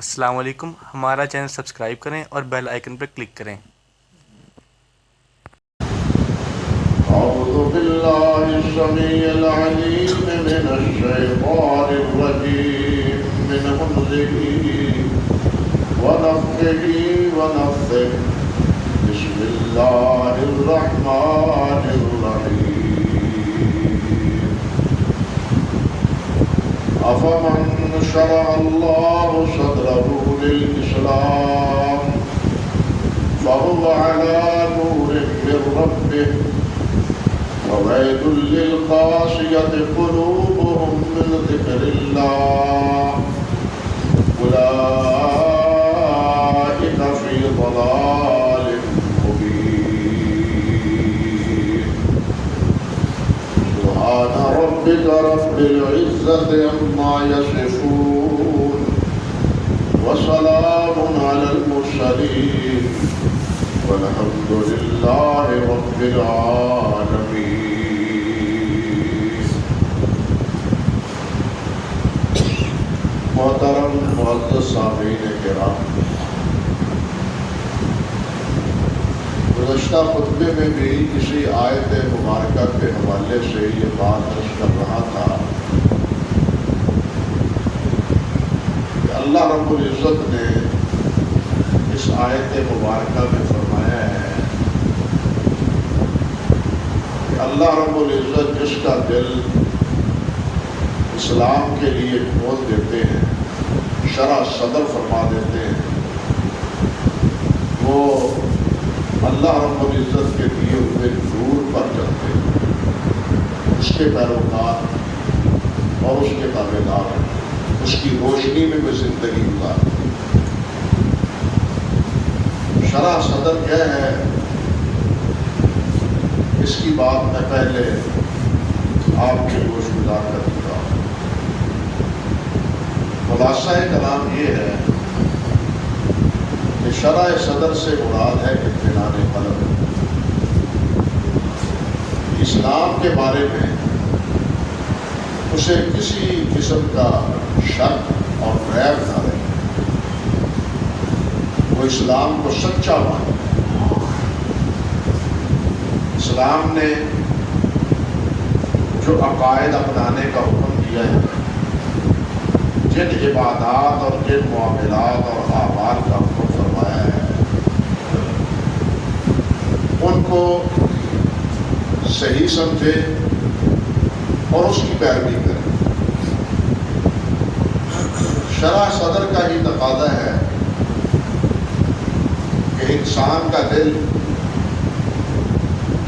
السلام علیکم، ہمارا چینل سبسکرائب کریں اور بیل آئیکن پر کلک کریں۔ اعوذ باللہ السمیع العلیم من الشیطان الرجیم من همزه ونفخه ونفثه بسم اللہ الرحمن الرحیم افمن شرح اللہ صدره للاسلام فهو على نور من ربه وويل للقاسية قلوبهم من ذكر الله أولئك في ضلال مبين سبحان ربك رب العزة عما يصفون وسلام على المرسلين والحمد لله رب العالمين۔ محترم معزز سامعین کرام، گزشتہ خطبے میں بھی کسی آیت مبارکہ کے حوالے سے یہ بات عرض کر رہا تھا کہ اللہ رب العزت نے اس آیت مبارکہ میں فرمایا ہے کہ اللہ رب العزت جس کا دل اسلام کے لیے کھول دیتے ہیں، شرح صدر فرما دیتے ہیں، وہ اللہ رب العزت کے دیے ہوئے نور پر چلتے ہیں، اس کے پیروکار اور اس کے تابع دار، اس کی روشنی میں وہ زندگی گزارتے ہیں۔ شرح صدر کیا ہے، اس کی بات میں پہلے آپ کے گوش گزار کر چکا ہوں۔ خلاصہ کلام یہ ہے کہ شرح صدر سے مراد ہے اطمینان قلب۔ اسلام کے بارے میں اسے کسی قسم کا شک اور ریب نہ رہے، وہ اسلام کو سچا مانے۔ اسلام نے جو عقائد اپنانے کا حکم دیا ہے، جن عبادات اور جن معاملات اور اعمال کا حکم فرمایا ہے، ان کو صحیح سمجھے اور اس کی پیروی کرے۔ شرح صدر کا ہی تقاضا ہے کہ انسان کا دل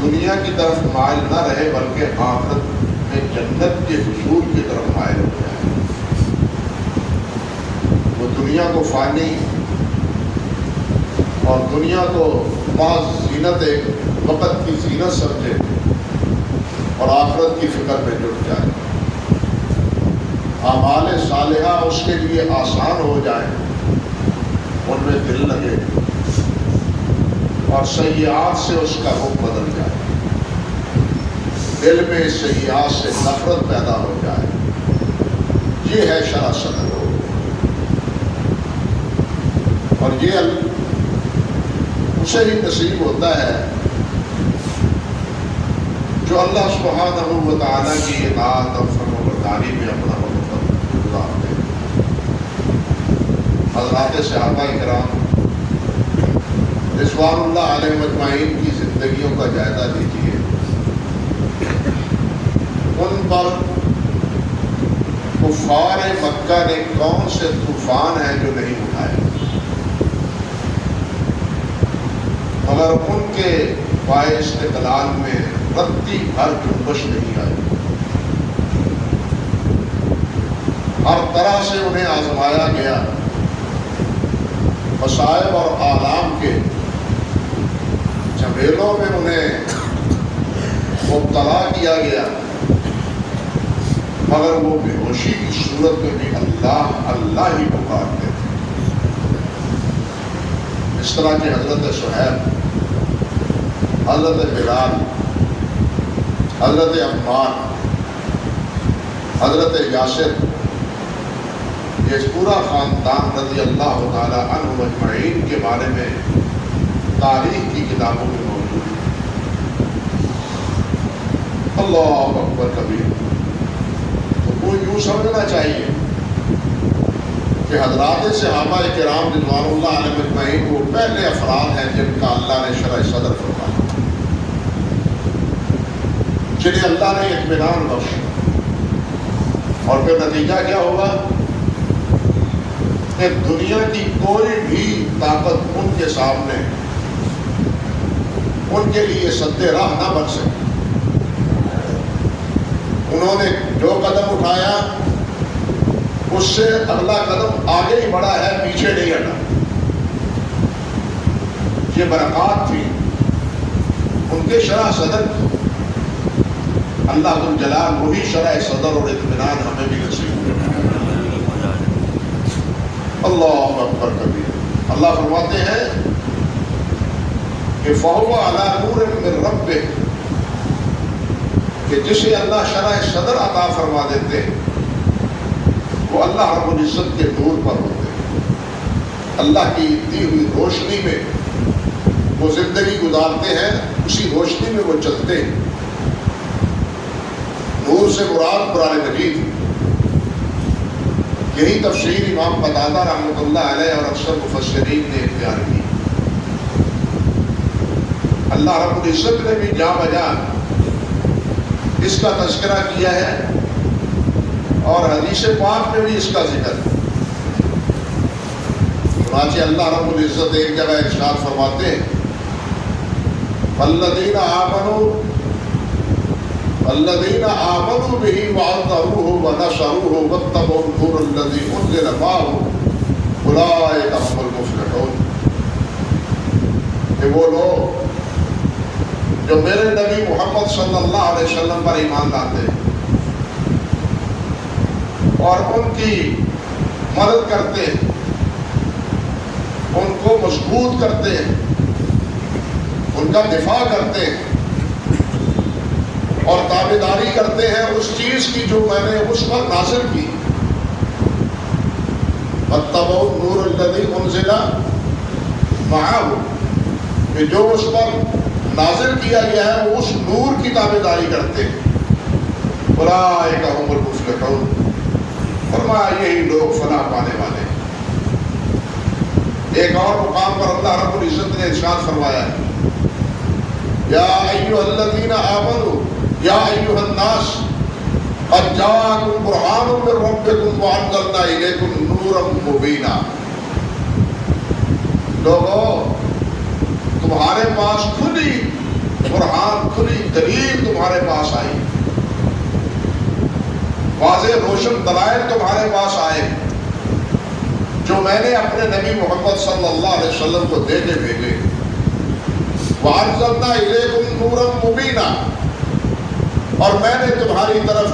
دنیا کی طرف مائل نہ رہے بلکہ آخرت میں جنت کے حصول کی طرف مائل ہو جائے۔ وہ دنیا کو فانی اور دنیا کو بعض زینت، ایک وقت کی زینت سمجھے اور آخرت کی فکر میں جٹ جائے۔ اعمال صالحہ اس کے لیے آسان ہو جائیں، ان میں دل لگے اور سیئات سے اس کا رخ بدل جائے، دل میں سیئات سے نفرت پیدا ہو جائے۔ یہ ہے شرح صدر، اور یہ اسے ہی نصیب ہوتا ہے جو اللہ سبحانہ و تعالیٰ کی اطاعت اور فرمانبرداری میں اپنا وقت گزارتے ہیں۔ حضرات صحابہ کرام رضوان اللہ علیہ مجمعین کی زندگیوں کا جائزہ لیجیے، ان پر کفار مکہ نے کون سے طوفان ہیں جو نہیں اٹھائے، مگر ان کے پائے استقلال میں رتی بھر جنبش نہیں آئی۔ ہر طرح سے انہیں آزمایا گیا، مصائب اور آلام کے جھمیلوں میں انہیں مبتلا کیا گیا، مگر وہ بے ہوشی کی صورت میں بھی اللہ اللہ ہی پکارتے تھے۔ اس طرح کے حضرت صہیب، حضرت بلال، حضرت عمار، حضرت یاسر، یہ پورا خاندان رضی اللہ تعالی عنہ مجمعین کے بارے میں تاریخ کی کتابوں میں موجود ہے۔ اللہ اکبر کبیر۔ تو کوئی یوں سمجھنا چاہیے کہ حضرات صحابہ کرام رضوان اللہ علیہ مجمعین وہ پہلے افراد ہیں جن کا اللہ نے شرح صدر فرمایا، جنہیں اللہ نے اطمینان بخشا، اور پھر نتیجہ کیا ہوگا کہ دنیا کی کوئی بھی طاقت ان کے سامنے ان کے لیے سد راہ نہ بن سکے۔ انہوں نے جو قدم اٹھایا اس سے اگلا قدم آگے ہی بڑھا ہے، پیچھے نہیں ہٹا۔ یہ برکات تھی ان کے شرح صدر کی۔ اللہ ذوالجلال وہی شرح صدر اور اطمینان ہمیں بھی نصیب کرے۔ اللہ اکبر کبیر۔ اللہ فرماتے ہیں کہ فَهُوَ عَلَى نُورٍ مِّن رَبِّهِ، کہ جسے اللہ شرح صدر عطا فرما دیتے وہ اللہ رب العزت کے نور پر ہوتے ہیں، اللہ کی دی ہوئی روشنی میں وہ زندگی گزارتے ہیں، اسی روشنی میں وہ چلتے ہیں۔ نور سے مراد قرآن مجید، یہی تفسیر امام قتادہ رحمۃ اللہ علیہ اور اکثر مفسرین نے اختیار کی۔ اللہ رب العزت نے بھی جا بجا اس کا تذکرہ کیا ہے اور حدیث پاک میں بھی اس کا ذکر ہے۔ چنانچہ اللہ رب العزت ایک جگہ ارشاد فرماتے ہیں وَالَّذِينَ آمَنُوا بِهِ وَعَزَّرُوهُ وَنَصَرُوهُ وَاتَّبَعُوا النُّورَ الَّذِي أُنزِلَ مَعَهُ أُولَٰئِكَ هُمُ الْمُفْلِحُونَ۔ کہ وہ لوگ جو میرے نبی محمد صلی اللہ علیہ وسلم پر ایمان لاتے ہیں اور ان کی مدد کرتے ہیں، ان کو مضبوط کرتے ہیں، ان کا دفاع کرتے ہیں اور تابعداری کرتے ہیں اس چیز کی جو میں نے اس پر نازل کی۔ وَاتَّبَعُوا النُّورَ الَّذِي أُنزِلَ مَعَهُ، کہ جو اس پر نازل کیا گیا ہے وہ اس نور کی تابعداری کرتے ہیں۔ اولئک هم المفلحون، فرمایا یہی لوگ فلاح پانے والے ہیں۔ ایک اور مقام پر اللہ رب العزت نے ارشاد فرمایا ہے یا ایھا الذین آمنوا یا ایھا الناس قد جاءکم برہان من ربکم وانزلنا الیکم نورا مبینا۔ لوگوں، تمہارے پاس کھلی برہان، کھلی دلیل تمہارے پاس آئی، واضح روشن دلائل تمہارے پاس آئے جو میں نے اپنے نبی محمد صلی اللہ علیہ وسلم کو دے کے بھیجے۔ وَأَنزَلْنَا إِلَيْكُمْ نُورًا مُبِينًا، اور میں نے تمہاری طرف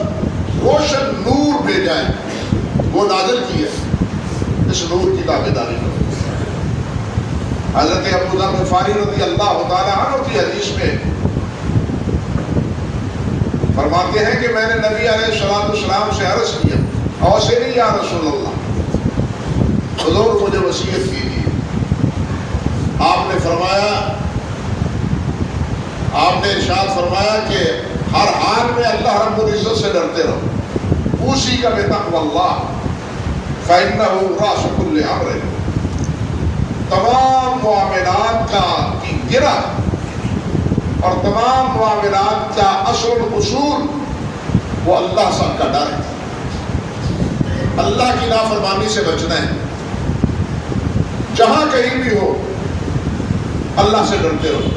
روشن نور بھیجا ہے، وہ نازل کی ہے، اس نور کی تابعداری کرو۔ حضرت ابو ذر غفاری رضی اللہ تعالیٰ عنہ کی حدیث میں فرماتے ہیں کہ میں نے نبی علیہ السلام سے عرض کیا اوصنی یا رسول اللہ، حضور مجھے وصیت کیجیے۔ آپ نے فرمایا، آپ نے ارشاد فرمایا کہ ہر حال میں اللہ رب العزت سے ڈرتے رہو۔ اوصیک بتقوی اللہ فإنہ رأس کل امر، تمام معاملات کی گرہ اور تمام معاملات کا اصل اصول وہ اللہ سب کا ڈر ہے۔ اللہ کی نافرمانی سے بچنا ہے، جہاں کہیں بھی ہو اللہ سے ڈرتے رہو،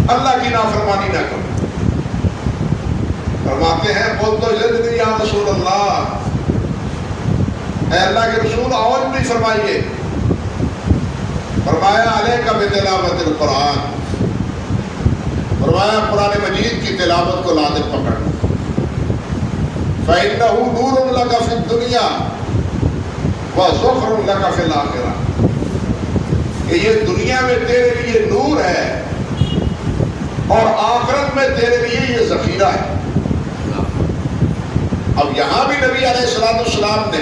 اللہ کی نافرمانی نہ کرو۔ فرماتے ہیں قلت زدنی یا رسول اللہ، اے اللہ کے رسول اور بھی فرمائیے۔ فرمایا علیک بتلاوت القرآن، فرمایا قرآن مجید کی تلاوت کو لازم پکڑ، فإنہ نور لک فی الدنیا وظفر لک فی الآخرہ، کہ یہ دنیا میں تیرے لیے نور ہے اور آخرت میں تیرے لیے یہ ذخیرہ ہے۔ اب یہاں بھی نبی علیہ السلام نے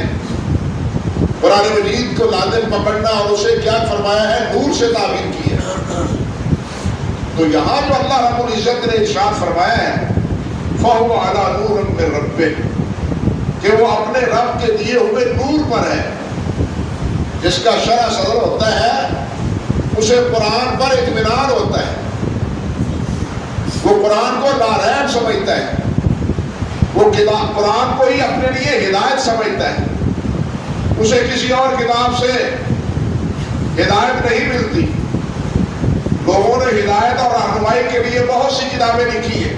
قرآن مجید کو لازم پکڑنا اور اسے کیا فرمایا ہے؟ نور سے تعبیر کی ہے۔ تو یہاں جو اللہ رب العزت نے ارشاد فرمایا ہے فَهُوَ عَلَى نُورٍ مِّن رَبِّهِ، کہ وہ اپنے رب کے دیے ہوئے نور پر ہے۔ جس کا شرح صدر ہوتا ہے اسے قرآن پر اطمینان ہوتا ہے، وہ قرآن کو لاریب سمجھتا ہے، وہ قرآن کو ہی اپنے لیے ہدایت سمجھتا ہے، اسے کسی اور کتاب سے ہدایت نہیں ملتی۔ لوگوں نے ہدایت اور رہنمائی کے لیے بہت سی کتابیں لکھی ہیں،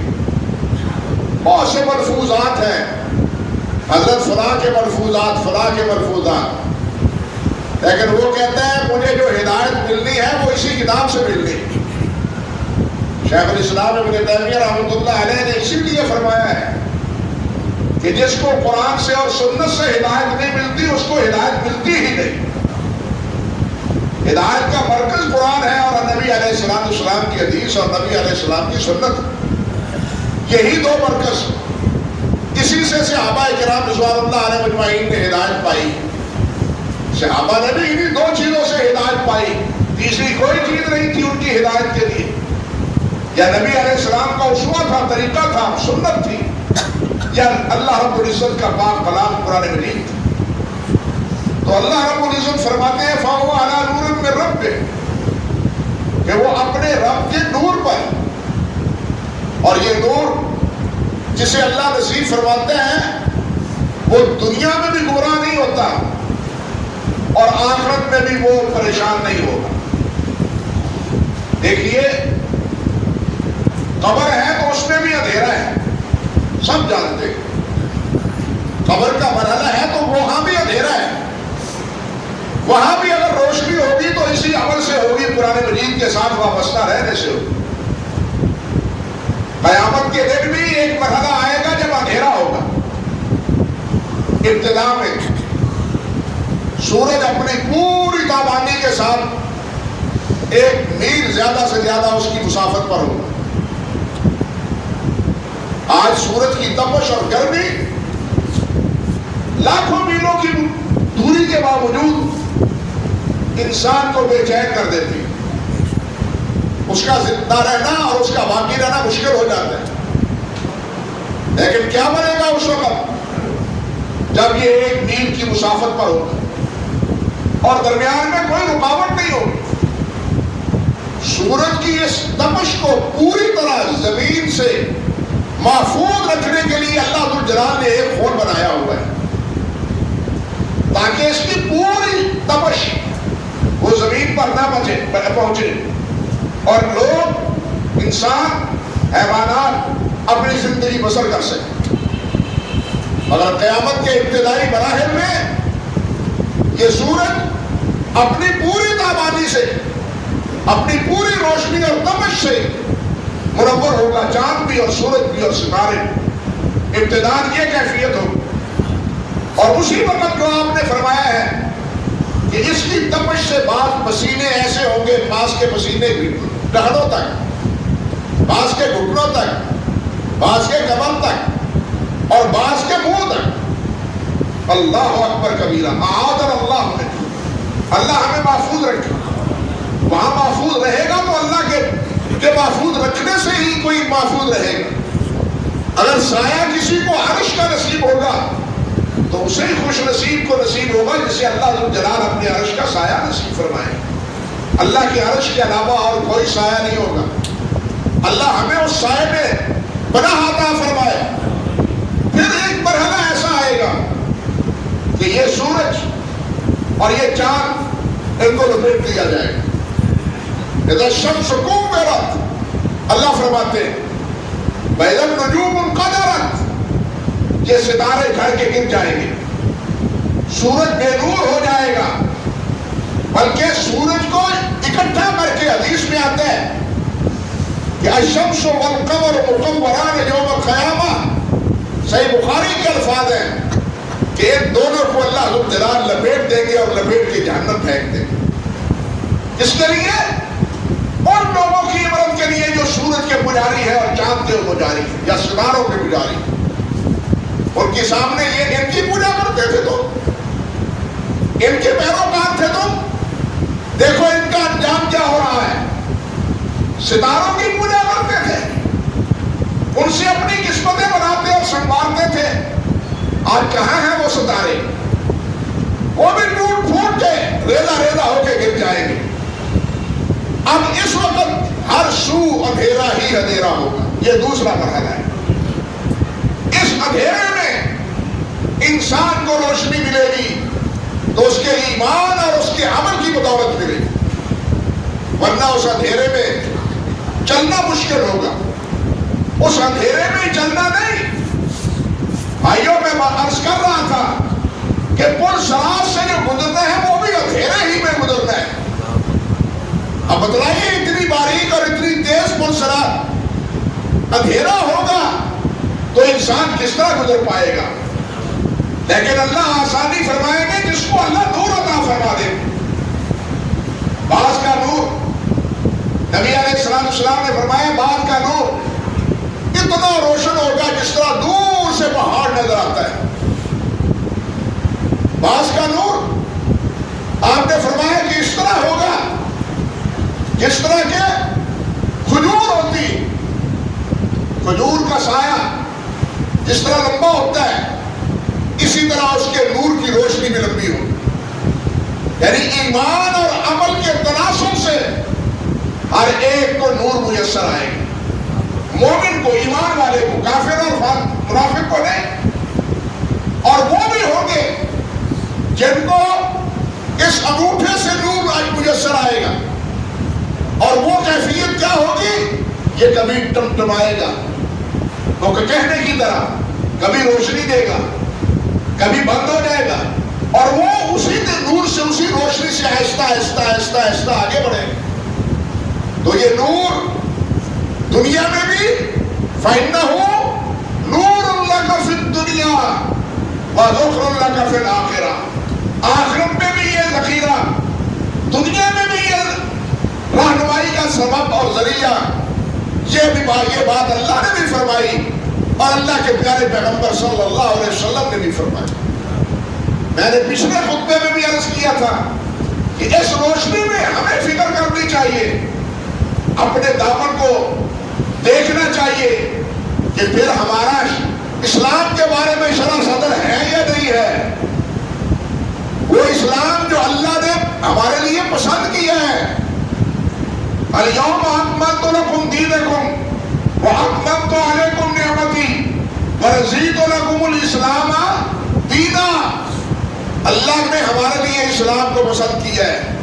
بہت سے ملفوظات ہیں، حضرت فلاں کے ملفوظات، فلاں کے ملفوظات، لیکن وہ کہتا ہے مجھے جو ہدایت ملنی ہے وہ اسی کتاب سے ملنی۔ شیخ الاسلام ابن تیمیہ رحمۃ اللہ علیہ نے اسی لیے فرمایا ہے کہ جس کو قرآن سے اور سنت سے ہدایت نہیں ملتی اس کو ہدایت ملتی ہی نہیں۔ ہدایت کا مرکز قرآن ہے اور نبی علیہ السلام کی حدیث اور نبی علیہ السلام کی سنت، یہی دو مرکز، اسی سے صحابہ کرام رضوان اللہ علیہ مجمعین نے ہدایت پائی۔ صحابہ نے بھی انہی دو چیزوں سے ہدایت پائی، تیسری کوئی چیز نہیں تھی ان کی ہدایت کے لیے۔ یا نبی علیہ السلام کا اسوہ تھا، طریقہ تھا، سنت تھی، یا اللہ رب العزت کا پاک کلام قرآن مجید تھا۔ تو اللہ رب العزت فرماتے ہیں فَهُوَ عَلَى نُورٍ مِّن رَبِّهِ، کہ وہ اپنے رب کے نور پر، اور یہ نور جسے اللہ نصیب فرماتے ہیں وہ دنیا میں بھی گمراہ نہیں ہوتا اور آخرت میں بھی وہ پریشان نہیں ہوگا۔ دیکھیے قبر ہے تو اس میں بھی اندھیرا ہے، سب جانتے ہیں۔ قبر کا مرحلہ ہے تو وہاں بھی اندھیرا ہے، وہاں بھی اگر روشنی ہوگی تو اسی عمل سے ہوگی، قرآن مجید کے ساتھ وابستہ رہنے سے ہوگی۔ قیامت کے دن بھی ایک مرحلہ آئے گا جب اندھیرا ہوگا۔ ابتدا میں سورج اپنی پوری تابانی کے ساتھ 1 میل زیادہ سے زیادہ اس کی مسافت پر ہوگا۔ آج سورج کی تپش اور گرمی لاکھوں میلوں کی دوری کے باوجود انسان کو بے چین کر دیتی ہے، اس کا زندہ رہنا اور اس کا باقی رہنا مشکل ہو جاتا ہے۔ لیکن کیا بنے گا اس وقت جب یہ 1 میل کی مسافت پر ہوگا اور درمیان میں کوئی رکاوٹ نہیں ہوگی۔ سورج کی اس تپش کو پوری طرح زمین سے محفوظ رکھنے کے لیے اللہ ذوالجلال نے ایک خور بنایا ہوا ہے تاکہ اس کی پوری تپش وہ زمین پر نہ پہنچے اور لوگ، انسان، حیوانات اپنی زندگی بسر کر سکیں۔ مگر قیامت کے ابتدائی مراحل میں یہ سورج اپنی پوری تابانی سے، اپنی پوری روشنی اور تپش سے منور ہوگا، چاند بھی اور سورج بھی اور ستارے، ابتداء یہ کیفیت ہوگی۔ اور اسی وقت جو آپ نے فرمایا ہے کہ اس کی تپش سے بعض پسینے ایسے ہوں گے، بعض کے پسینے ٹہنوں تک، بعض کے گھٹنوں تک، بعض کے کمر تک اور بعض کے منہ تک۔ اللہ اکبر کبیرہ، اعاذنا اللہ میں، اللہ ہمیں محفوظ رکھے۔ وہاں محفوظ رہے گا تو اللہ کے محفوظ رکھنے سے ہی کوئی محفوظ رہے گا۔ اگر سایہ کسی کو عرش کا نصیب ہوگا تو اسے خوش نصیب کو نصیب ہوگا جسے اللہ ذوالجلال اپنے عرش کا سایہ نصیب فرمائے۔ اللہ کے عرش کے علاوہ اور کوئی سایہ نہیں ہوگا۔ اللہ ہمیں اس سائے میں پناہ عطا فرمائے۔ پھر ایک مرحلہ ایسا آئے گا کہ یہ سورج اور یہ چاند ان کو لپیٹ دیا جائے گا۔ اذا الشمس كورت، اللہ فرماتے ہیں وَإِذَا النُّجُومُ انقَدَرَتْ، یہ ستارے جھڑ کے گر جائیں گے، سورج بے نور ہو جائے گا۔ بلکہ سورج کو اکٹھا کر کے حدیث میں آتا ہے کہ الشمس والقمر مقوران یوم القیامہ، صحیح بخاری کے الفاظ ہیں کہ ان دونوں کو اللہ ذوالجلال لپیٹ دیں گے اور لپیٹ کے جہنم پھینک دیں گے۔ اس کے لیے ان لوگوں کی عبرت کے لیے جو سورج کے پجاری ہے اور چاند کے پجاری ہے یا ستاروں کے پجاری، ان کے سامنے یہ ان کی پوجا کرتے تھے تو ان ستاروں کی پوجا کرتے تھے، ان سے اپنی قسمتیں بناتے اور سنوارتے تھے۔ آج کہاں ہیں وہ ستارے؟ وہ بھی ٹوٹ پھوٹ کے ریزہ ریزہ ہو کے گر جائیں گے۔ اب اس وقت ہر سو اندھیرا ہی اندھیرا ہوگا، یہ دوسرا مرحلہ ہے۔ اس اندھیرے میں انسان کو روشنی ملے گی تو اس کے ایمان اور اس کے عمل کی بدولت ملے گی، ورنہ اس اندھیرے میں چلنا مشکل ہوگا۔ اس اندھیرے میں چلنا نہیں۔ بھائیوں میں عرض کر رہا تھا کہ پل صراط سے جو گزرنا ہے وہ بھی اندھیرے ہی میں گزرنا ہے۔ اب بتلائیے اتنی باریک اور اتنی تیز پل صراط اندھیرا ہوگا تو انسان کس طرح گزر پائے گا؟ لیکن اللہ آسانی فرمائیں گے جس کو اللہ نور عطا فرما دے۔ بعض کا نور، نبی علیہ السلام نے فرمایا بعض کا نور اتنا روشن ہوگا جس طرح دور سے پہاڑ نظر آتا ہے۔ بعض کا نور آپ نے فرمایا کہ اس طرح ہوگا جس طرح کے کھجور ہوتی، کھجور کا سایہ جس طرح لمبا ہوتا ہے اسی طرح اس کے نور کی روشنی بھی لمبی ہوگی۔ یعنی ایمان اور عمل کے تناسب سے ہر ایک کو نور میسر آئے گا، مومن کو، ایمان والے کو، کافر اور منافق کو نہیں۔ اور وہ بھی ہوں گے جن کو اس انگوٹھے سے نور میسر آئے گا، اور وہ کیفیت کیا ہوگی؟ یہ کبھی ٹمٹمائے گا تو کہنے کی طرح، کبھی روشنی دے گا، کبھی بند ہو جائے گا، اور وہ اسی نور سے، اسی روشنی سے آہستہ آہستہ آہستہ آہستہ آگے بڑھے گا۔ تو یہ نور دنیا میں بھی فَإِنَّهُ نُورٌ لَكَ فِي الدُّنْيَا وَذُخْرٌ لَكَ فِي الْآخِرَةِ، آخرت میں بھی یہ ذخیرہ، دنیا میں بھی یہ رہنمائی کا سبب اور ذریعہ، یہ بات اللہ نے بھی فرمائی اور اللہ کے پیارے پیغمبر صلی اللہ علیہ وسلم نے بھی فرمائی۔ میں نے پچھلے خطبے میں بھی عرض کیا تھا کہ اس روشنی میں ہمیں فکر کرنی چاہیے، اپنے دامن کو دیکھنا چاہیے کہ پھر ہمارا اسلام کے بارے میں شرح صدر ہے یا نہیں ہے، وہ اسلام جو اللہ نے ہمارے لیے پسند کیا ہے۔ اليوم اکملت لکم دینکم واکملت علیکم نعمتی ورضیت لکم الاسلام دینا۔ اللہ نے ہمارے لیے اسلام کو پسند کیا ہے۔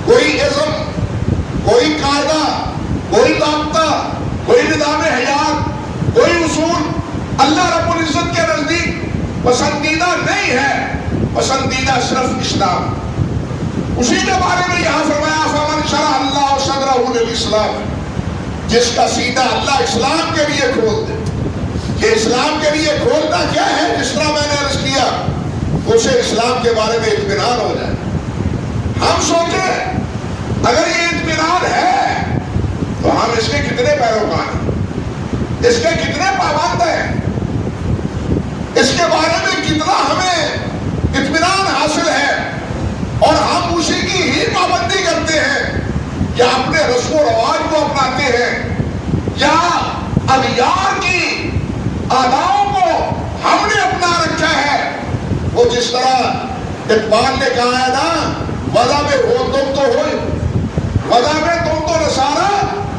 کوئی ازم، کوئی قاعدہ، کوئی ضابطہ، کوئی نظام حیات، کوئی اصول اللہ رب العزت کے نزدیک پسندیدہ نہیں ہے، پسندیدہ صرف اسلام۔ اسی کے بارے میں یہاں فرمایا فَمَنْ شَرَحَ اللَّهُ صَدْرَهُ لِلْإِسْلَامِ، جس کا سینہ اللہ اسلام کے لیے کھول دے۔ یہ اسلام کے لیے کھولنا کیا ہے؟ جس طرح میں نے عرض کیا، اسے اسلام کے بارے میں اطمینان ہو جائے۔ ہم سوچیں اگر یہ اطمینان ہے تو ہم اس کے کتنے پیروکار ہیں، اس کے کتنے پابند ہیں، اس کے بارے میں کتنا ہمیں اطمینان حاصل ہے، اور ہم اسی کی ہی پابندی کرتے ہیں یا اپنے رسم و رواج کو اپناتے ہیں یا اغیار کی آداؤں کو ہم نے اپنا رکھا ہے۔ وہ جس طرح اقبال نے کہا ہے نا، وضع میں ہو تم تو ہوئے، وضع میں تم تو نصارہ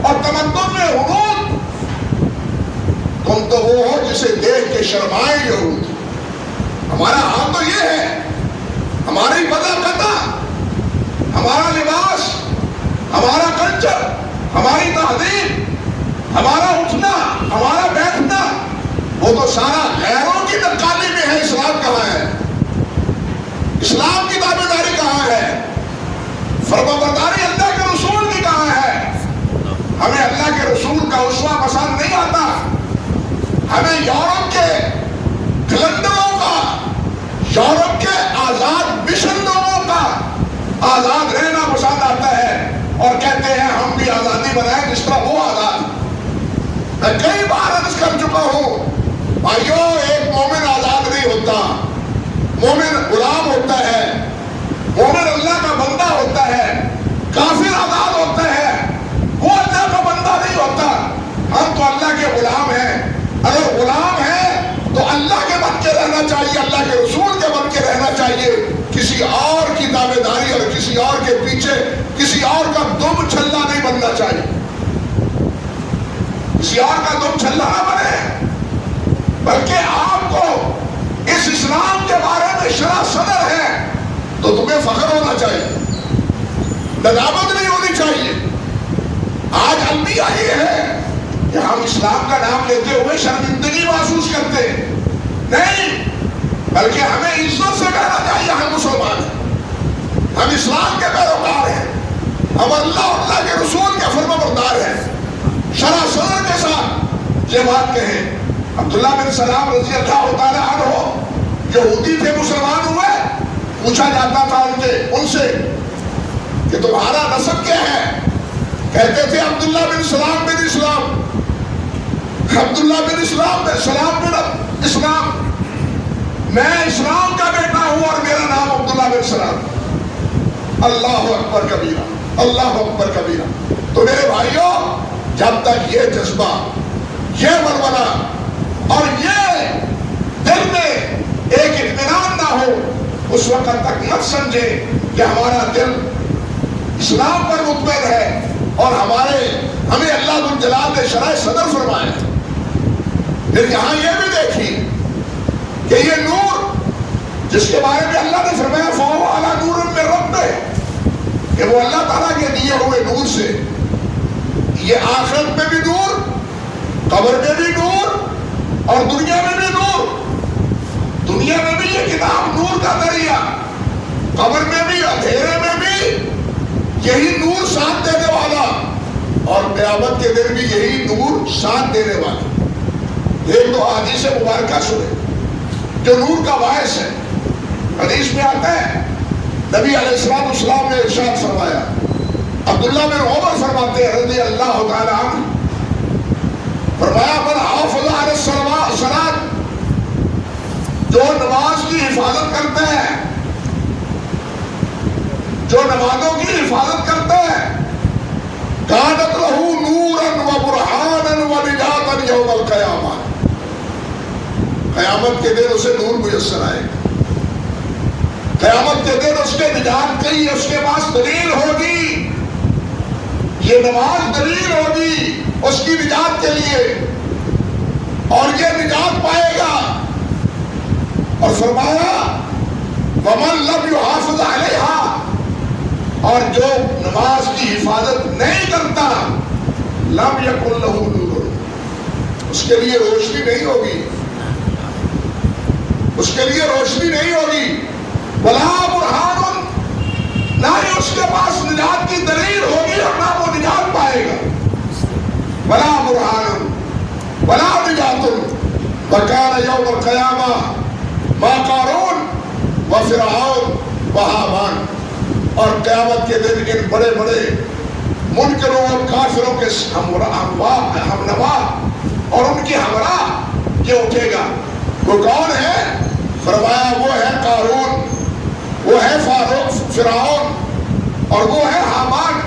اور تمدن میں ہنود، تم تو وہ ہو جسے دیکھ کے شرمائے یہود۔ ہمارا حال تو یہ ہے، ہماری وضع قطع، ہمارا لباس، ہمارا کلچر، ہماری تہذیب، ہمارا اٹھنا، ہمارا بیٹھنا، وہ تو سارا غیروں کی نقالی میں ہے۔ اسلام کہاں ہے؟ اسلام کی تابعداری کہاں ہے؟ فرمانبرداری اللہ کے رسول کی کہاں ہے؟ ہمیں اللہ کے رسول کا اسوہ پسند نہیں آتا، ہمیں یورپ کے کلندروں کا، یورپ کے آزاد مشن لوگوں کا آزاد رہنا پسند آتا ہے، اور کہتے ہیں ہم بھی آزادی بنائیں جس طرح وہ آزاد۔ میں کئی بار عرض کر چکا ہوں بھائیوں، ایک مومن آزاد نہیں ہوتا، مومن غلام ہوتا ہے، مومن اللہ کا بندہ ہوتا ہے، کافر آزاد ہوتا ہے، وہ اللہ کا بندہ چاہیے، اللہ کے رسول کے بن کے رہنا چاہیے، کسی اور کی تابع داری اور کسی اور کے پیچھے کسی اور کا دم چھلا نہیں بننا چاہیے، کسی اور کا دم چھلا نہ بنے، بلکہ آپ کو اس اسلام کے بارے میں شرح صدر ہے تو تمہیں فخر ہونا چاہیے، ندامت نہیں ہونی چاہیے۔ آج المیہ یہ ہے کہ ہم اسلام کا نام لیتے ہوئے شرمندگی محسوس کرتے ہیں، نہیں، بلکہ ہمیں عزت سے کہنا چاہیے ہم مسلمان ہیں، ہم اسلام کے پیروکار ہیں، ہم اللہ اور اللہ کے رسول کے فرما بردار ہیں۔ شرح صدر کے ساتھ یہ بات کہیں۔ عبداللہ بن سلام رضی اللہ تعالی عنہ یہودی تھے، مسلمان ہوئے، پوچھا جاتا تھا ان سے کہ تمہارا نسب کیا ہے؟ کہتے تھے عبداللہ بن سلام بن اسلام، عبداللہ بن سلام بن اسلام، میں اسلام کا بیٹا ہوں اور میرا نام عبداللہ بن سلام۔ اللہ اکبر کبیرہ، اللہ اکبر کبیرہ۔ تو میرے بھائیوں، جب تک یہ جذبہ، یہ ولولہ اور یہ دل میں ایک اطمینان نہ ہو، اس وقت تک مت سمجھے کہ ہمارا دل اسلام پر مطمئن ہے اور ہمیں اللہ ذو الجلال نے شرح صدر فرمایا۔ پھر یہاں یہ بھی دیکھیے کہ یہ نور جس کے بارے میں اللہ نے فرمایا فَهُوَ عَلَى نُورٍ مِّن رَبِّهِ، کہ وہ اللہ تعالیٰ کے دیے ہوئے نور سے، یہ آخرت میں بھی نور، قبر میں بھی نور اور دنیا میں بھی نور۔ دنیا میں بھی یہ کتاب نور کا دریا، قبر میں بھی، اندھیرے میں بھی یہی نور ساتھ دینے والا، اور قیامت کے دن بھی یہی نور ساتھ دینے والا۔ ایک دو حدیث مبارکہ سنے جو نور کا باعث ہے۔ حدیث میں آتا ہے نبی علیہ السلام نے ارشاد فرمایا، عبداللہ بن عمر فرماتے ہیں رضی اللہ تعالی عنہ، فرمایا من حافظ علی الصلاۃ، جو نماز کی حفاظت کرتا ہے، جو نمازوں کی حفاظت کرتا ہے، کانت لہ نورا و برہانا و نجاتا یوم القیامہ، قیامت کے دن اسے نور میسر آئے گا، قیامت کے دن اس کے نجات کے لیے اس کے پاس دلیل ہوگی، یہ نماز دلیل ہوگی اس کی نجات کے لیے، اور یہ نجات پائے گا۔ اور فرمایا وَمَن لَمْ يُحَافِظْ عَلَيْهَا، اور جو نماز کی حفاظت نہیں کرتا، لَمْ يَكُنْ لَهُ نُورٌ، اس کے لیے روشنی نہیں ہوگی، اس کے لیے روشنی نہیں ہوگی، وَلَا بُرْهَانٌ، نہ ہی اس کے پاس نجات کی دلیل ہوگی اور نہ وہ نجات پائے گا۔ وَلَا بُرْهَانٌ وَلَا نِجَاتٌ وَكَانَ يَوْمَ الْقِيَامَةِ مَا قَارُونَ وَفِرْعَوْنَ وَحَامَانَ، اور قیامت کے دن ان بڑے بڑے منکروں اور کافروں کے ہمنوا اور ان کی ہمراہ یہ اٹھے گا۔ وہ کون ہے؟ فرمایا وہ ہے قارون، وہ ہے فرعون اور وہ ہے حامان۔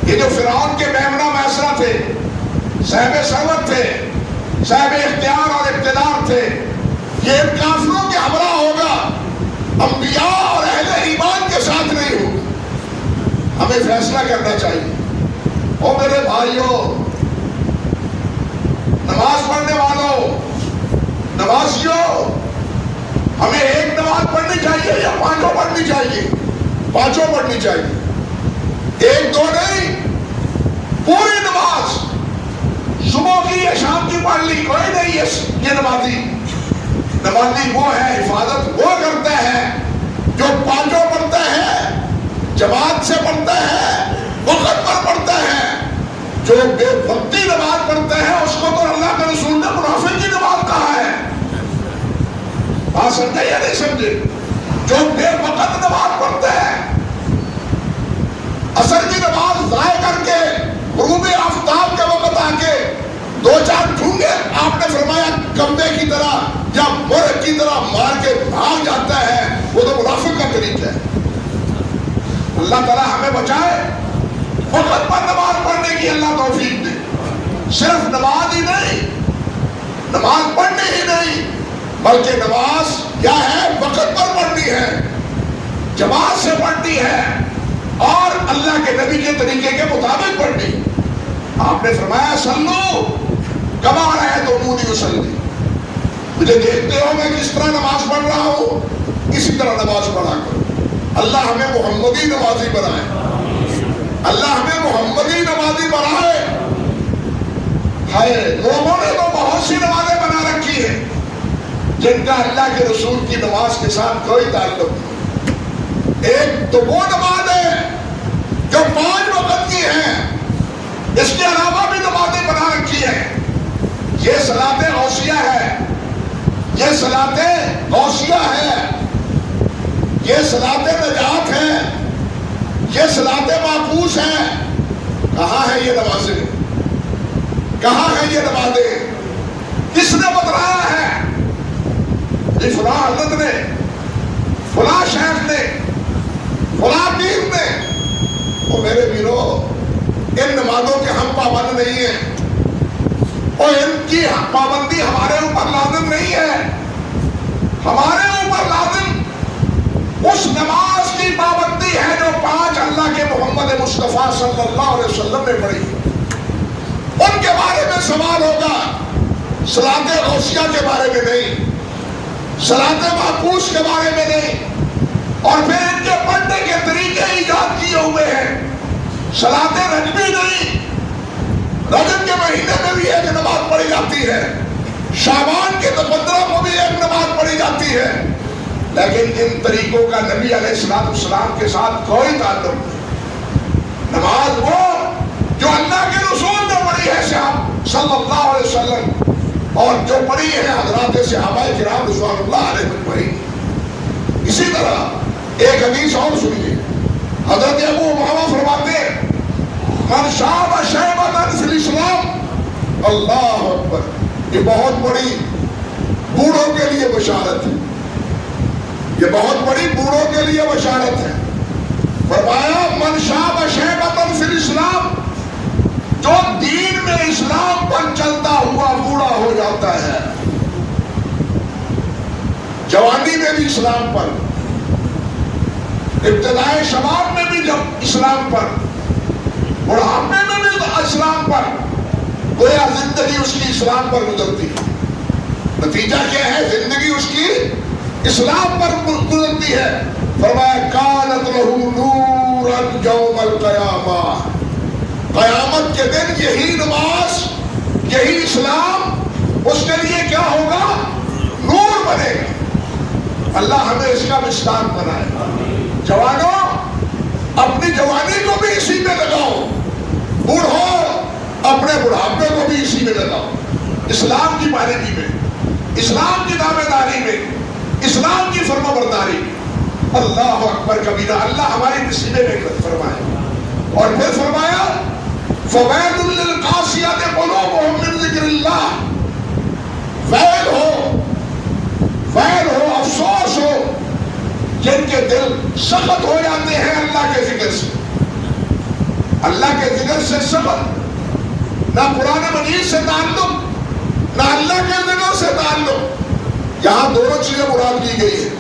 یہ جو فرعون کے میمنہ میسرہ تھے، صاحب ثروت تھے، صاحب اختیار اور اقتدار تھے، یہ ان کافروں کے ہمراہ ہوگا، انبیاء اور اہل ایمان کے ساتھ نہیں ہوگا۔ ہمیں فیصلہ کرنا چاہیے۔ او میرے بھائیوں، نماز پڑھنے والوں، نمازیوں، ہمیں ایک نماز پڑھنی چاہیے یا پانچوں پڑھنی چاہیے؟ پانچوں پڑھنی چاہیے، ایک دو نہیں، پوری نماز، صبح کی یا شام کی پڑھ لی، کوئی نہیں یہ نمازی وہ ہے، حفاظت وہ کرتا ہے جو پانچوں پڑھتا ہے، جماعت سے پڑھتا ہے، وقت پر پڑھتا ہے۔ جو بے وقتی نماز پڑھتا ہے اس کو تو اللہ کے رسول نے منافق کی نماز کہا ہے۔ بات سمجھے یا نہیں سمجھے؟ جو بے وقت نماز پڑھتا ہے، عصر کی نماز ضائع کر کے غروب آفتاب کے وقت آ کے دو چار ٹھونگے آپ نے فرمایا کمبے کی طرح یا مرغ کی طرح مار کے بھاگ جاتا ہے، وہ تو منافق کا طریقہ ہے۔ اللہ تعالیٰ ہمیں بچائے، وقت پر نماز پڑھنے کی اللہ توفیق دے۔ صرف نماز ہی نہیں، نماز پڑھنے ہی نہیں بلکہ نماز کیا ہے؟ وقت پر پڑھنی ہے، جماعت سے پڑھنی ہے اور اللہ کے نبی کے طریقے کے مطابق پڑھنی۔ آپ نے فرمایا صلو کما رأیتمونی اصلی، مجھے دیکھتے ہو میں کس طرح نماز پڑھ رہا ہوں، اسی طرح نماز پڑھا کرو۔ اللہ ہمیں محمدی نمازی بنائے، اللہ ہمیں محمدی نمازی بنائے۔ لوگوں نے تو بہت سی نمازیں بنا رکھی ہیں جن کا اللہ کے رسول کی نماز کے ساتھ کوئی تعلق نہیں۔ ایک تو وہ نماز ہے جو 5 وقت کی ہے، اس کے علاوہ بھی نمازیں بنا رکھی ہیں۔ یہ صلاۃ غوثیہ ہے، یہ صلاۃ غوثیہ ہے، یہ صلاۃ نجات ہے، یہ صلاۃ معکوس ہے۔ کہاں ہے یہ نمازیں؟ کہاں ہے یہ نمازیں؟ کس نے بتلایا ہے؟ یہ فلاں حضرت نے، فلاں شیخ نے، فلاں پیر نے۔ وہ میرے ویرو، ان نمازوں کے ہم پابند نہیں ہیں، اور ان کی پابندی ہمارے اوپر لازم نہیں ہے۔ ہمارے اوپر لازم اس نماز کی پابندی ہے جو 5 اللہ کے محمد مصطفیٰ صلی اللہ علیہ وسلم نے پڑھی۔ ان کے بارے میں سوال ہوگا، صلاۃ غوثیہ کے بارے میں نہیں، صلاۃ معکوس کے بارے میں نہیں، اور پھر ان کے پڑھنے کے طریقے ایجاد کیے ہوئے ہیں۔ صلاۃ رجبی نہیں، رجب کے مہینے میں بھی ایک نماز پڑھی جاتی ہے، شعبان کے 15 کو بھی ایک نماز پڑھی جاتی ہے، لیکن ان طریقوں کا نبی علیہ السلام کے ساتھ کوئی تعلق نہیں۔ نماز وہ جو اللہ کے رسول نے پڑھی ہے صلی اللہ علیہ وسلم، اور جو پڑھی ہے حضرات صحابہ کرام رضوان اللہ علیہ اجمعین۔ اسی طرح ایک حدیث اور سنیے، حضرت ابو امامہ فرماتے ہیں من شاب شیبۃ فی الاسلام، اللہ اکبر، یہ بہت بڑی بوڑھوں کے لیے بشارت ہے، یہ بہت بڑی بوڑھوں کے لیے بشارت ہے۔ فرمایا من شاب شیبۃ فی الاسلام، جو دین میں اسلام پر چلتا ہوا بوڑھا ہو جاتا ہے، جوانی میں بھی اسلام پر، ابتدائے شباب میں بھی جب اسلام پر، بڑھاپے میں بھی اسلام پر، گویا زندگی اس کی اسلام پر گزرتی ہے۔ نتیجہ کیا ہے؟ زندگی اس کی اسلام پر گزرتی ہے۔ فرمایا کانت لہ نورا یوم القیامہ، قیامت کے دن یہی نماز، یہی اسلام اس کے لیے کیا ہوگا؟ نور بنے گا۔ اللہ ہمیں اس کا مصداق بنائے۔ جوانوں، اپنی جوانی کو بھی اسی میں لگاؤ، بوڑھو اپنے بڑھاپے کو بھی اسی میں لگاؤ، اسلام کی پابندی میں، اسلام کی دعویداری میں، اسلام کی فرما برداری۔ اللہ اکبر کبیرہ، اللہ ہماری نصیبیں میں فرمائے۔ اور پھر فرمایا فویل للقاسیۃ قلوبہم من ذکر اللہ، ویل ہو، ویل ہو، افسوس ہو جن کے دل سخت ہو جاتے ہیں اللہ کے ذکر سے، اللہ کے ذکر سے سخت، نہ قرآن مجید سے تعلق، نہ اللہ کے ذکر سے تعلق۔ یہاں دونوں چیزیں مراد کی گئی ہیں،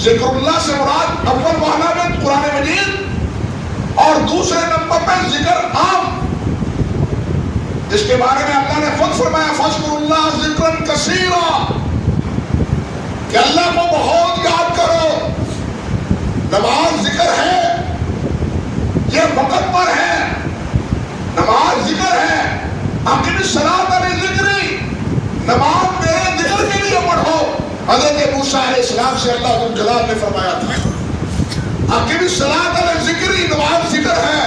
ذکر اللہ سے مراد اول معنی میں قرآن مجید، اور دوسرے نمبر پہ ذکر عام، جس کے بارے میں اللہ نے خود فرمایا فاذکروا اللہ ذکرا کثیرا، کہ اللہ کو بہت یاد کرو۔ نماز ذکر ہے، یہ وقت پر ہے، نماز ذکر ہے۔ اقم الصلاۃ لذکری، نماز میرے ذکر کے لیے پڑھو۔ حضرت موسیٰ علیہ السلام سے اللہ ذو الجلال نے فرمایا تھا اقم الصلاۃ لذکری، نماز ذکر ہے۔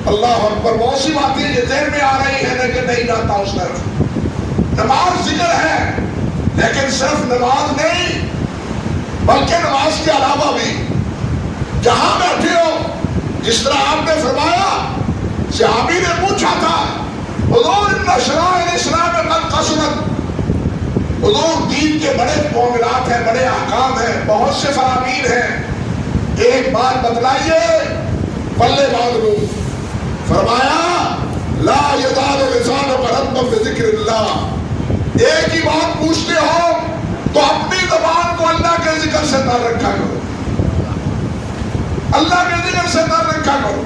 اللہ اکبر، بہت سی باتیں یہ ذہن میں آ رہی ہیں لیکن نہیں جاتا اس طرف۔ نماز ذکر ہے، لیکن صرف نماز نہیں بلکہ نماز کے علاوہ بھی جہاں بیٹھے ہو، جس طرح آپ نے فرمایا، صحابی نے پوچھا تھا حضور ان شرائع الاسلام قد قصرت، حضور دین کے بڑے معاملات ہیں، بڑے احکام ہیں، بہت سے فرامین ہیں، ایک بات بتلائیے پلے باندھ لوں۔ فرمایا لا یزال لسانک رطبا بذکر اللہ، ایک ہی بات پوچھتے ہو تو اپنی زبان کو اللہ کے ذکر سے تر رکھا کرو، اللہ کے ذکر سے تر رکھا کرو.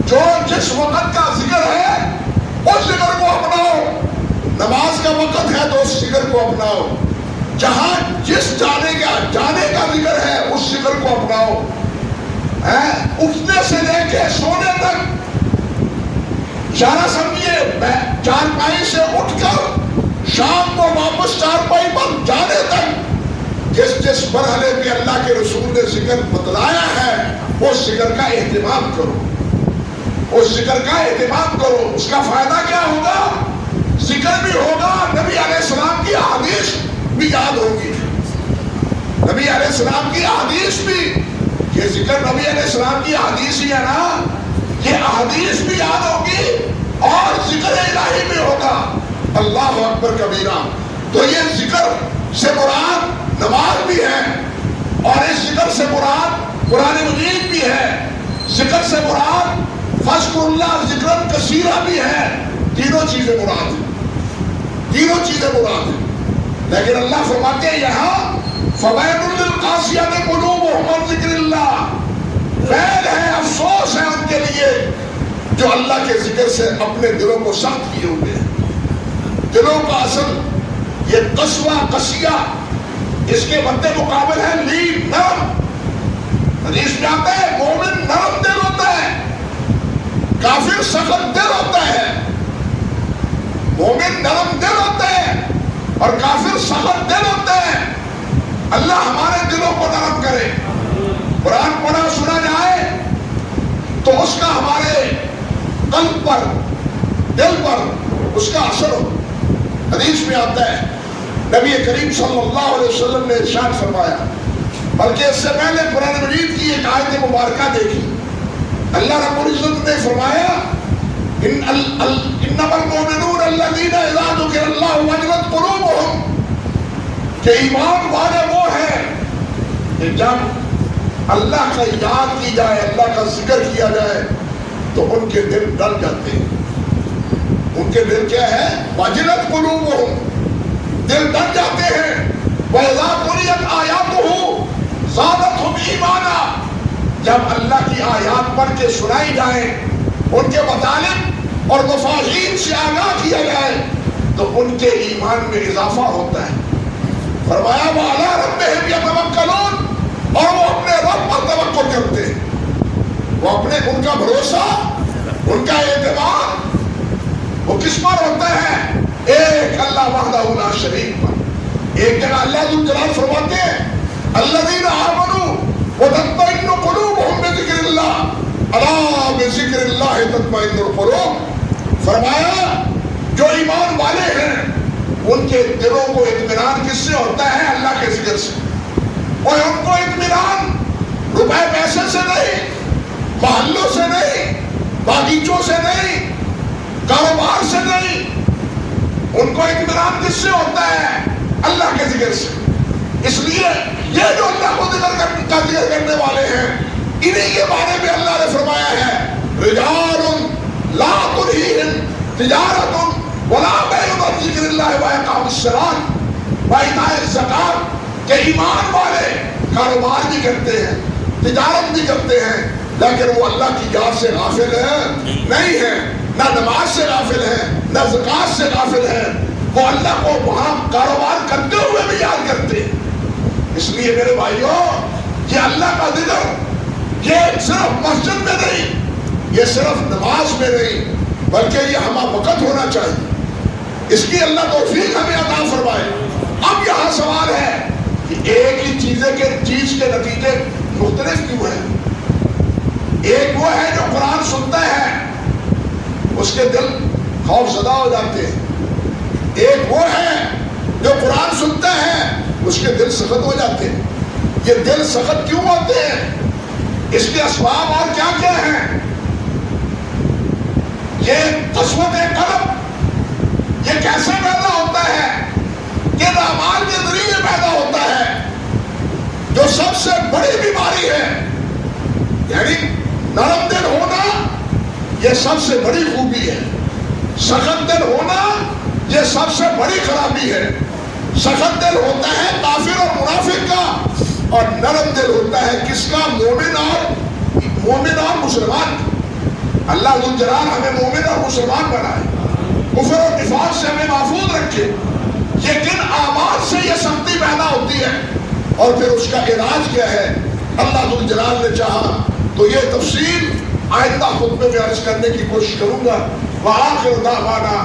جو جس وقت کا ذکر ہے اس ذکر کو اپناؤ. نماز کا وقت ہے تو اس ذکر کو اپناؤ. جہاں جس جانے کا ذکر ہے اس ذکر کو اپناؤ. اٹھنے سے لے کے سونے تک اشارہ سمجھیے، چارپائی سے اٹھ کر شام کو واپس چارپائی پر جانے تک جس مرحلے پہ اللہ کے رسول نے ذکر بتلایا ہے اس ذکر کا اہتمام کرو، اس ذکر کا اہتمام کرو. اس کا فائدہ کیا ہوگا؟ ذکر بھی ہوگا، نبی علیہ السلام کی احادیث بھی یاد ہوگی. نبی علیہ السلام کی احادیث بھی، یہ ذکر نبی علیہ السلام کی احادیث ہی ہے نا، یہ احادیث بھی یاد ہوگی اور ذکر الہی بھی ہوگا. اللہ اکبر کبیرہ. تو یہ ذکر سے مراد نماز بھی ہے، اور اس ذکر سے مراد قرآن مجید بھی ہے. ذکر سے مراد فذکر اللہ ذکرًا کثیرا بھی ہے. تینوں چیزیں مراد ہیں، تینوں چیزیں مراد ہیں. لیکن اللہ فرماتے ہیں یہاں فویل للقاسیۃ قلوبہم عن ذکر اللہ، ویل ہے، افسوس ہے ان کے لیے جو اللہ کے ذکر سے اپنے دلوں کو سخت کیے ہوئے ہیں. دلوں کا اصل یہ قسوہ قسیہ، اس کے مد مقابل ہے لین، نرم. حدیث میں آتا ہے مومن نرم دل ہوتا ہے، کافر سخت دل ہوتا ہے. مومن نرم دل ہوتا ہے اور کافر سخت دل ہوتا ہے. اللہ ہمارے دلوں کو نرم کرے. قرآن پڑھا سنا جائے تو اس کا ہمارے قلب پر، دل پر اس کا اثر ہو. حدیث میں آتا ہے نبی کریم صلی اللہ علیہ وسلم نے ارشاد فرمایا، بلکہ اس سے پہلے قرآن مجید کی ایک آیت مبارکہ دیکھی. اللہ رب العزت نے فرمایا انما المؤمنون الذین اذا ذکر اللہ وجلت قلوبہم، کہ ایمان والے وہ ہیں کہ جب اللہ کا یاد کی جائے، اللہ کا ذکر کیا جائے تو ان کے دل ڈر جاتے ہیں. ان کے دل کیا ہے؟ وجلت قلوبہم، دل ڈر جاتے ہیں. وَإِذَا قُرِئَتْ آیَاتُهُ زَادَتْهُمْ ایمانا، جب اللہ کی آیات پڑھ کے سنائی جائیں، ان کے مطالب اور مفاہیم سے آگاہ کیا جائے تو ان کے ایمان میں اضافہ ہوتا ہے. فرمایا وَعَلَىٰ رَبِّهِمْ يَتَوَكَّلُونَ، اور وہ اپنے رب پر توکل کرتے ہیں. وہ اپنے ان کا بھروسہ، ان کا اعتماد وہ کس پر ہوتا ہے؟ ایک اللہ وحدہ لا شریک پر. ایک جگہ اللہ ذو الجلال فرماتے ہیں الذین آمنوا وتطمئن قلوبہم بذکر اللہ الا بذکر اللہ تطمئن القلوب. فرمایا جو ایمان والے ہیں ان کے دلوں کو اطمینان کس سے ہوتا ہے؟ اللہ کے ذکر سے. اور ان کو اطمینان روپے پیسے سے نہیں، محلوں سے نہیں، باغیچوں سے نہیں، کاروبار سے نہیں. ان کو اطمینان کس سے ہوتا ہے؟ اللہ کے ذکر سے. اس لیے یہ جو اللہ کو ذکر کرنے والے ہیں انہی کے بارے میں اللہ نے فرمایا ہے رجال لا تلہیہم تجارت ولا بیع عن ذکر اللہ واقام الصلاۃ وایتاء الزکوٰۃ، کہ ایمان والے کاروبار بھی کرتے ہیں، تجارت بھی کرتے ہیں، لیکن وہ اللہ کی یاد سے غافل نہیں ہے، نہ نماز سے غافل ہے، نہ زکوٰۃ سے غافل ہے. وہ اللہ کو وہاں کاروبار کرتے ہوئے بھی یاد کرتے ہیں. اس لیے میرے بھائیوں یہ اللہ کا ذکر یہ صرف مسجد میں نہیں، یہ صرف نماز میں نہیں، بلکہ یہ ہمہ وقت ہونا چاہیے. اس کی اللہ توفیق ہمیں عطا فرمائے. اب یہاں سوال ہے کہ ایک ہی چیز کے نتیجے مختلف کیوں ہیں؟ ایک وہ ہے جو قرآن سنتا ہے اس کے دل خوف زدہ ہو جاتے ہیں. ایک وہ ہے جو قرآن سنتا ہے اس کے دل سخت ہو جاتے ہیں. یہ دل سخت کیوں ہوتے ہیں؟ اس کے اسباب اور کیا کیا ہیں؟ یہ قسوت قلب یہ کیسے پیدا ہوتا ہے؟ یہ اعمال کے ذریعے پیدا ہوتا ہے، جو سب سے بڑی بیماری ہے. یعنی نرم دل ہونا یہ سب سے بڑی خوبی ہے، سخت دل ہونا یہ سب سے بڑی خرابی ہے. سخت دل ہوتا ہے کافر اور منافق کا، اور نرم دل ہوتا ہے کس کا؟ مومن اور مسلمان۔ اللہ ذو الجلال ہمیں مومن اور مسلمان بنائے، کفر اور نفاق سے ہمیں محفوظ رکھے۔ لیکن اعمال سے یہ سختی پیدا ہوتی ہے، اور پھر اس کا علاج کیا ہے؟ اللہ ذو الجلال نے چاہا تو یہ تفصیل آئندہ خطبے میں عرض کرنے کی کوشش کروں گا۔ وآخر دعوانا